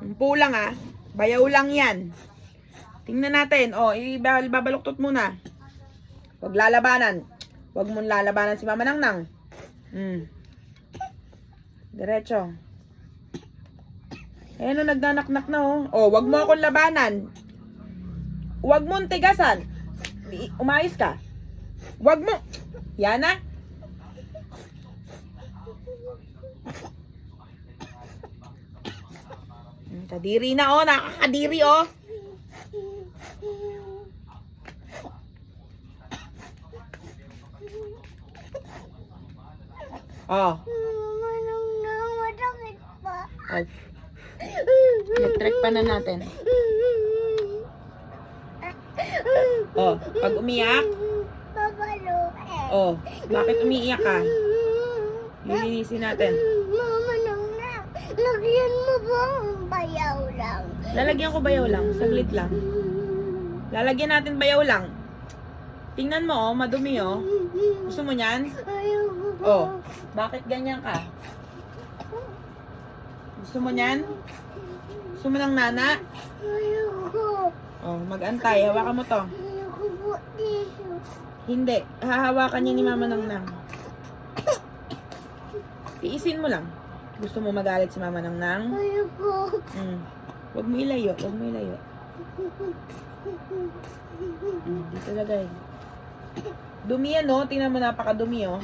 Sampu lang ah. Bayaw lang yan. Tingnan natin. O, ibabaluktot muna. Huwag lalabanan. Huwag mong lalabanan si Mama Nangnang. Diretso. Ayan o, nagdanaknak na oh. O, huwag mo akong labanan. Huwag mong tigasan. Umayos ka. Huwag mo. Yan na. Kadiri na oh. Nakakadiri oh. Oh. Oh. Mag-track pa na natin. Oh, pag umiyak. Oh, bakit umiiyak ka? Lilinisin natin. Mama Nangnang, lagyan mo ba ang bayaw lang? Lalagyan ko bayaw lang, saglit lang. Lalagyan natin bayaw lang. Tingnan mo oh, madumi oh. Gusto mo niyan? Ayoko po. Oh, bakit ganyan ka? Gusto mo niyan? Gusto mo ng nana? Ayoko. Oh, mag-antay. Hawakan mo to. Ayoko po dito. Hindi. Hahawakan niya ni Mama Nangnang. Tiisin mo lang. Gusto mo magalit si Mama Nangnang? Ayoko. Huwag mo ilayo. Huwag mo ilayo. Dito lagay. Dumi yan, no? Tingnan mo, napakadumi, oh.